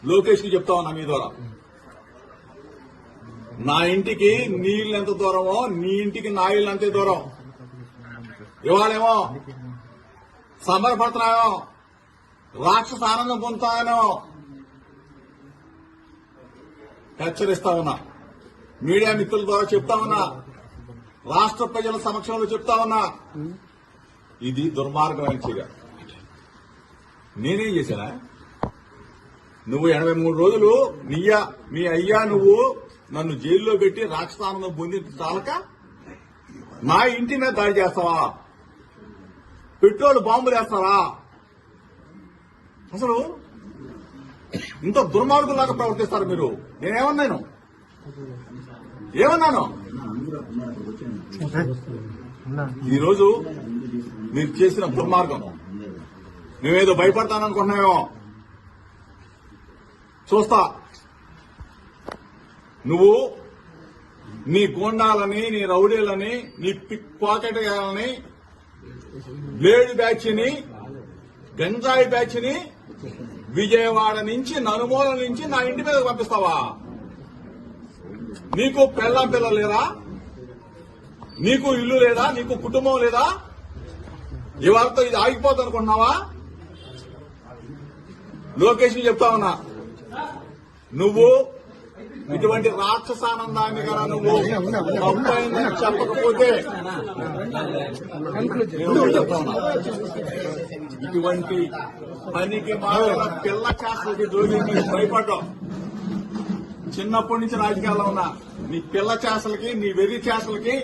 లోకేష్ కి చెప్తా ఉన్నా మీ ద్వారా. నా ఇంటికి నీళ్ళు ఎంత దూరమో నీ ఇంటికి నా ఇల్లు అంతే దూరం. ఇవాళేమో సంబరపడుతున్నాయో, రాక్షస ఆనందం పొందుతాయనో హెచ్చరిస్తా ఉన్నా. మీడియా మిత్రుల ద్వారా చెప్తా ఉన్నా, రాష్ట్ర ప్రజల సమక్షంలో చెప్తా ఉన్నా, ఇది దుర్మార్గమైన చర్య. నేనేం చేశానా? నువ్వు 83 రోజులు మీ అయ్యా నువ్వు నన్ను జైల్లో పెట్టి రాక్షసానందం పొందిన చాలక నా ఇంటి మీద దాడి చేస్తావా? పెట్రోల్ బాంబులు వేస్తారా? అసలు ఇంత దుర్మార్గులాగా ప్రవర్తిస్తారు మీరు. నేనేమన్నాను? ఈరోజు మీరు చేసిన దుర్మార్గం. మేమేదో భయపడతాననుకుంటున్నామో చూస్తా. నువ్వు నీ గోండాలని, నీ రౌడీలని, నీ పిక్ పాకెట్ గాలని, బ్లేడ్ బ్యాచ్ ని, గంజాయి బ్యాచ్ ని విజయవాడ నుంచి, నలుమూల నుంచి నా ఇంటి మీద పంపిస్తావా? నీకు పిల్లలు లేరా? నీకు ఇల్లు లేదా? నీకు కుటుంబం లేదా? ఇవాళతో ఇది ఆగిపోతుంది అనుకుంటున్నావా? లోకేష్ ని చెప్తా ఉన్నా, నువ్వు ఇటువంటి రాక్షసానందాన్ని కదా నువ్వు తప్పైందని చెప్పకపోతే చెప్తా ఉన్నా, ఇటువంటి పనికి మాత్రం పిల్ల చేస్తలకి దోషికి భయపడ్డావు. చిన్నప్పటి నుంచి రాజకీయాల్లో ఉన్నా నీ పిల్ల చేసలకి, నీ వెర్రి చేసలకి